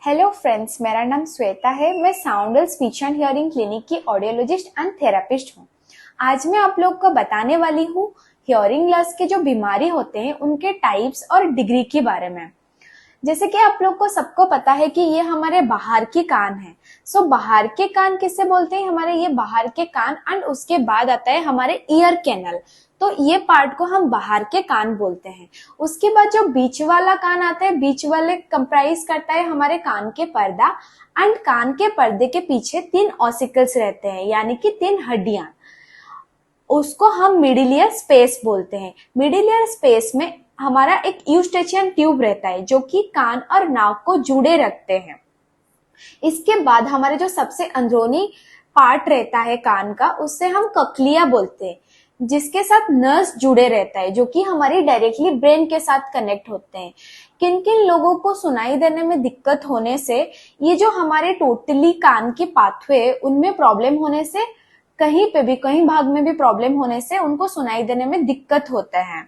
Hello friends, मेरा नाम श्वेता है। मैं साउंडल स्पीच एंड हियरिंग क्लिनिक की ऑडियोलॉजिस्ट एंड थेरेपिस्ट हूँ। आज मैं आप लोग को बताने वाली हूँ हियरिंग लॉस के जो बीमारी होते हैं उनके टाइप्स और डिग्री के बारे में। जैसे कि आप लोग को सबको पता है कि ये हमारे बाहर के कान है। सो बाहर के कान किसे बोलते हैं? हमारे ये बाहर के कान एंड उसके बाद आता है हमारे ईयर कैनल। तो ये पार्ट को हम बाहर के कान बोलते हैं। उसके बाद जो बीच वाला कान आता है, बीच वाले कंप्राइज करता है हमारे कान के पर्दा एंड कान के पर्दे के पीछे 3 ऑसिकल्स रहते हैं, यानी कि 3 हड्डियां। उसको हम मिडिल ईयर स्पेस बोलते हैं। मिडिल ईयर स्पेस में हमारा एक यूस्टेचियन ट्यूब रहता है जो कि कान और नाक को जुड़े रखते हैं। इसके बाद हमारे जो सबसे अंदरूनी पार्ट रहता है कान का, उससे हम ककलिया बोलते हैं, जिसके साथ नर्व्स जुड़े रहता है जो कि हमारी डायरेक्टली ब्रेन के साथ कनेक्ट होते हैं। किन किन लोगों को सुनाई देने में दिक्कत होने से, ये जो हमारे टोटली कान की पाथवे उनमें प्रॉब्लम होने से, कहीं पे भी कहीं भाग में भी प्रॉब्लम होने से उनको सुनाई देने में दिक्कत होता है।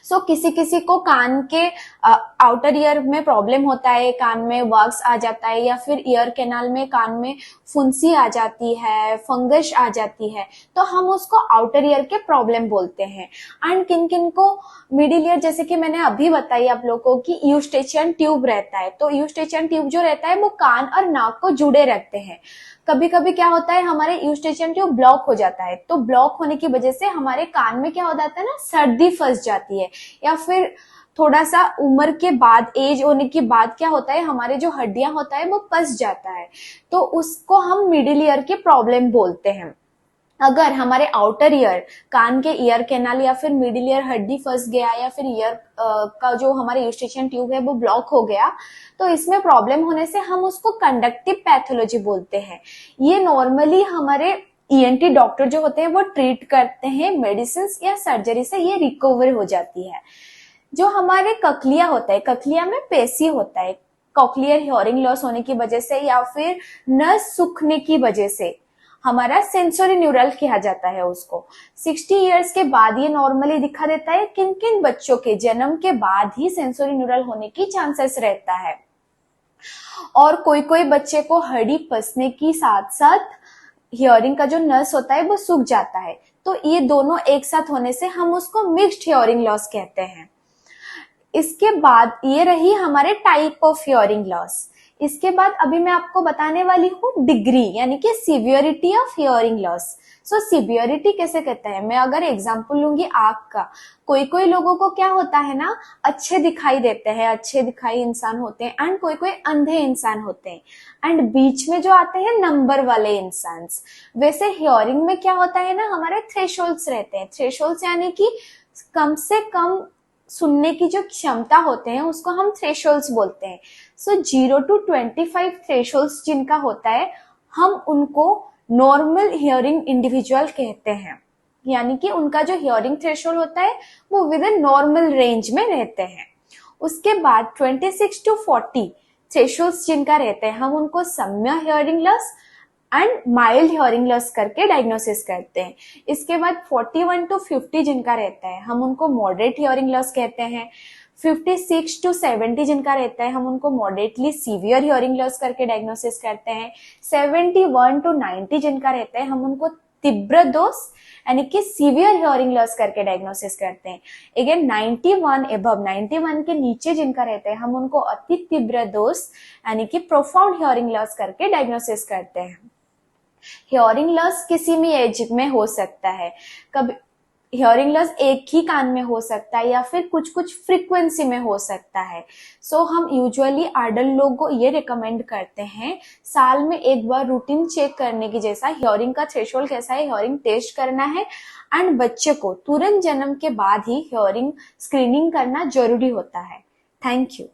सो किसी किसी को कान के आउटर ईयर में प्रॉब्लम होता है, कान में वक्स आ जाता है, या फिर ईयर कैनाल में कान में फुंसी आ जाती है, फंगस आ जाती है, तो हम उसको आउटर ईयर के प्रॉब्लम बोलते हैं। एंड किन किन को मिडिल ईयर, जैसे कि मैंने अभी बताई आप लोगों को कि यूस्टेचियन ट्यूब रहता है। तो यूस्टेचियन ट्यूब जो रहता है वो कान और नाक को जुड़े रखते हैं। कभी कभी क्या होता है, हमारे यूस्टेचियन ट्यूब ब्लॉक हो जाता है, तो ब्लॉक होने की वजह से हमारे कान में क्या हो जाता है ना, सर्दी फंस जाती है, या फिर थोड़ा सा उम्र के बाद, एज होने के बाद क्या होता है, हमारे जो हड्डियां होता है वो फंस जाता है, तो उसको हम मिडिल ईयर की प्रॉब्लम बोलते हैं। अगर हमारे आउटर ईयर, कान के ईयर कैनाल या फिर मिडिल ईयर हड्डी फंस गया, या फिर ईयर का जो हमारे यूस्टेचियन ट्यूब है वो ब्लॉक हो गया, तो इसमें प्रॉब्लम होने से हम उसको कंडक्टिव पैथोलॉजी बोलते हैं। ये नॉर्मली हमारे ईएनटी डॉक्टर जो होते हैं वो ट्रीट करते हैं, मेडिसिन या सर्जरी से ये रिकवर हो जाती है। जो हमारे ककलिया होता है, ककलिया में पेशी होता है, कॉक्लियर हियरिंग लॉस होने की वजह से या फिर नस सूखने की वजह से हमारा सेंसोरी न्यूरल कहा जाता है उसको। 60 इयर्स के बाद ये नॉर्मली दिखा देता है। किन किन बच्चों के जन्म के बाद ही सेंसोरी न्यूरल होने की चांसेस रहता है, और कोई कोई बच्चे को हड्डी फंसने की साथ साथ हियरिंग का जो नर्स होता है वो सूख जाता है। तो ये दोनों एक साथ होने से हम उसको मिक्स्ड हियरिंग लॉस कहते हैं। इसके बाद ये रही हमारे टाइप ऑफ हियरिंग लॉस। इसके बाद अभी मैं आपको बताने वाली हूँ डिग्री, यानी कि severity of hearing loss. So severity कैसे कहते हैं, मैं अगर एग्जांपल लूंगी आंख का, कोई कोई लोगों को क्या होता है ना, अच्छे दिखाई देते हैं, अच्छे दिखाई इंसान होते हैं, एंड कोई कोई अंधे इंसान होते हैं, एंड बीच में जो आते हैं नंबर वाले इंसान। वैसे हियरिंग में क्या होता है ना, हमारे थ्रेशोल्ड्स रहते हैं। थ्रेशोल्ड्स यानी कि कम से कम सुनने की जो क्षमता होते हैं उसको हम थ्रेशोल्ड्स बोलते हैं। सो 0 to 25 थ्रेशोल्ड्स जिनका होता है, हम उनको नॉर्मल हियरिंग इंडिविजुअल कहते हैं, यानी कि उनका जो हियरिंग थ्रेशोल्ड होता है वो विद इन नॉर्मल रेंज में रहते हैं। उसके बाद 26 to 40 थ्रेशोल्ड्स जिनका रहते हैं, हम उनको सम्य hearing loss and mild hearing loss करके डायग्नोसिस करते हैं। इसके बाद 41 to 50 जिनका रहता है, हम उनको मॉडरेट हियरिंग लॉस कहते हैं। 56 to 70 जिनका रहता है, हम उनको मॉडरेटली सीवियर हियरिंग लॉस करके डायग्नोसिस करते हैं। 71 to 90 जिनका रहता है, हम उनको तीव्र दोष यानी कि सीवियर हियरिंग लॉस करके डायग्नोसिस करते हैं। अगेन 91 एबव, 91 के नीचे जिनका रहता है, हम उनको अति तीव्र दोष यानी कि प्रोफाउंड हियरिंग लॉस करके डायग्नोसिस करते हैं। हियरिंग लॉस किसी भी एज में हो सकता है। कभी हियरिंग लॉस एक ही कान में हो सकता है या फिर कुछ कुछ फ्रीक्वेंसी में हो सकता है। सो हम यूजुअली अडल्ट लोगों को ये रिकमेंड करते हैं साल में एक बार रूटीन चेक करने की, जैसा हियरिंग का थ्रेशोल्ड कैसा है, हियरिंग टेस्ट करना है। एंड बच्चे को तुरंत जन्म के बाद ही हियरिंग स्क्रीनिंग करना जरूरी होता है। Thank you.